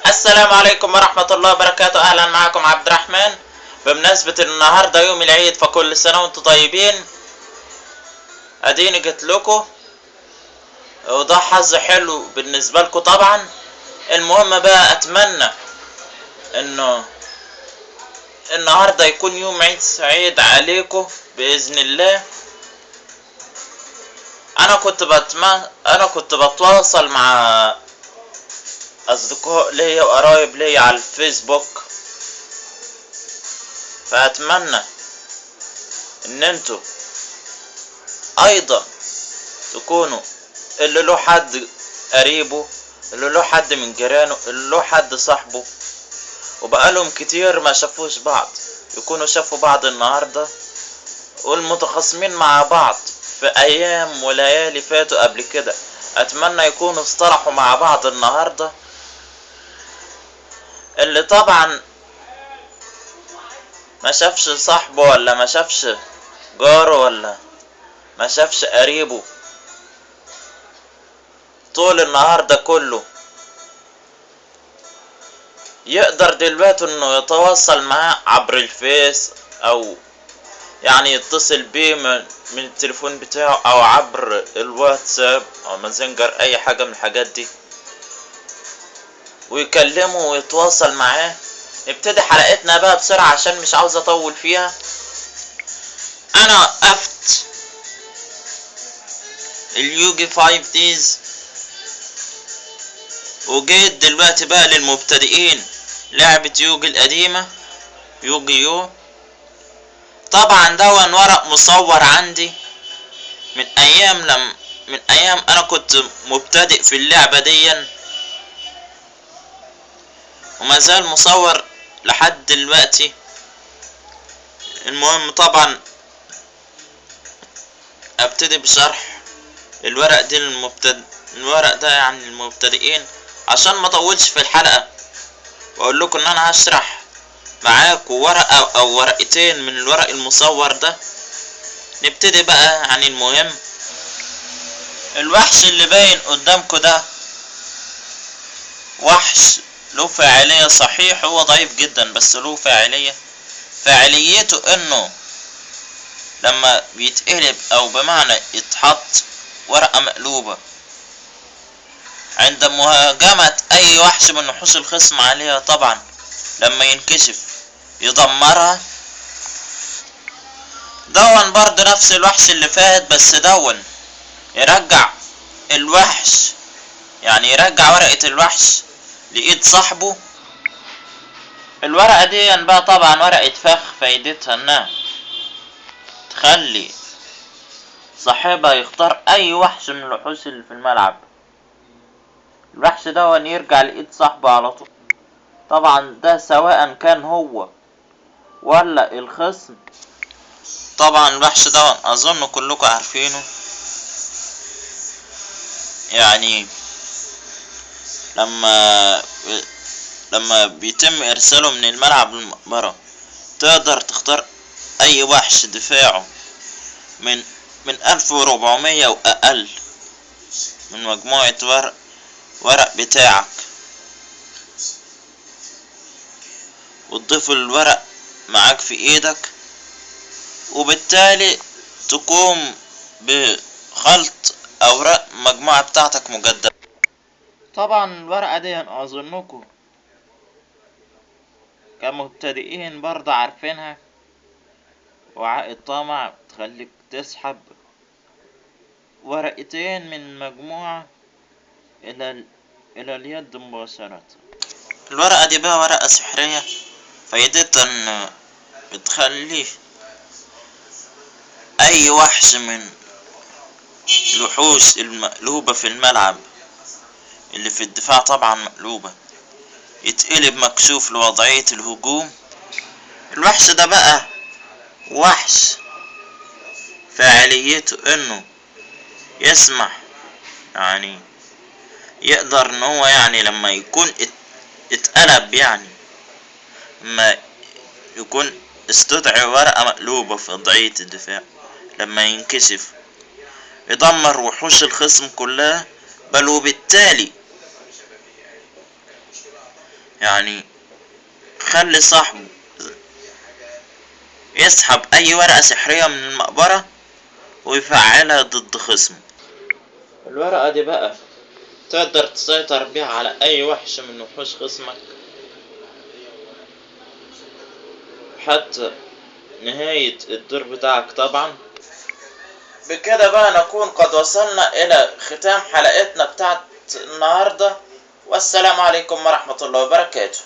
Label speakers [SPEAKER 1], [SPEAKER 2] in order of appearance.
[SPEAKER 1] السلام عليكم ورحمة الله وبركاته. اهلا معكم عبد الرحمن. بمناسبة النهاردة يوم العيد فكل سنة وانتم طيبين. اديني جيت لكم وده حظ حلو بالنسبة لكم طبعا. المهم بقى اتمنى انه النهاردة يكون يوم عيد سعيد عليكم بإذن الله. انا كنت بتواصل مع اصدقاء ليا وقرايب ليا على الفيسبوك، فاتمنى ان انتوا ايضا تكونوا اللي له حد قريبه، اللي له حد من جيرانه، اللي له حد صاحبه وبقالهم كتير ما شافوش بعض، يكونوا شافوا بعض النهاردة. والمتخاصمين مع بعض في ايام وليالي فاتوا قبل كده اتمنى يكونوا اصطلحوا مع بعض النهاردة. اللي طبعا ما شافش صاحبه ولا ما شافش جاره ولا ما شافش قريبه طول النهاردة كله، يقدر دلوقتي انه يتواصل معاه عبر الفيس او يعني يتصل بيه من التليفون بتاعه او عبر الواتساب او ماسنجر، اي حاجة من الحاجات دي، ويكلمه ويتواصل معاه. نبتدي حلقتنا بقى بسرعة عشان مش عاوز اطول فيها. انا وقفت اليوجي 5 دايز وجيت دلوقتي بقى للمبتدئين لعبة يوجي القديمة يوجي يو. طبعا ده ورق مصور عندي من ايام انا كنت مبتدئ في اللعبة دي، وما زال مصور لحد دلوقتي. المهم طبعا ابتدي بشرح الورق دي الورق ده يعني المبتدئين عشان ما اطولش في الحلقة، واقول لكم ان انا هشرح معاكم ورقة او ورقتين من الورق المصور ده. نبتدي بقى. يعني المهم الوحش اللي باين قدامكم ده وحش له فاعلية، صحيح هو ضعيف جدا بس له فاعليته انه لما بيتقلب او بمعنى يتحط ورقة مقلوبة عند مهاجمة اي وحش من وحوش الخصم عليها، طبعا لما ينكشف يدمرها. دون برضه نفس الوحش اللي فات، بس دون يرجع الوحش، يعني يرجع ورقة الوحش لإيد صاحبه. الورقة دي بقى طبعا ورقة فخ، فايدتها انها تخلي صاحبها يختار اي وحش من الوحوش اللي في الملعب، الوحش ده يرجع لإيد صاحبه على طول. طبعا ده سواء كان هو ولا الخصم. طبعا الوحش ده اظن كلكم عارفينه، يعني لما بيتم ارساله من الملعب للمقبرة تقدر تختار اي وحش دفاعه من 1400 واقل من مجموعة ورق بتاعك، وتضيف الورق معاك في ايدك، وبالتالي تقوم بخلط اوراق المجموعة بتاعتك مجددا. طبعا الورقة دي اظنكم كمبتدئين برضه عارفينها، وعاء الطمع تخليك تسحب ورقتين من مجموعة الى اليد مباشرة. الورقة دي بقى ورقة سحرية، فايدتها ان بتخلي اي وحش من الوحوش المقلوبة في الملعب اللي في الدفاع طبعا مقلوبة يتقلب مكشوف لوضعية الهجوم. الوحش ده بقى وحش فاعليته انه يسمح، يعني يقدر ان هو يعني لما يكون اتقلب، يعني لما يكون استدعي ورقة مقلوبة في وضعية الدفاع، لما ينكشف يدمر وحوش الخصم كلها، بل وبالتالي يعني خلي صاحبه يسحب اي ورقة سحرية من المقبرة ويفعلها ضد خصمه. الورقة دي بقى تقدر تسيطر بيها على اي وحش من وحوش خصمك حتى نهاية الدور بتاعك طبعا. بكده بقى نكون قد وصلنا الى ختام حلقتنا بتاعت النهاردة، والسلام عليكم ورحمة الله وبركاته.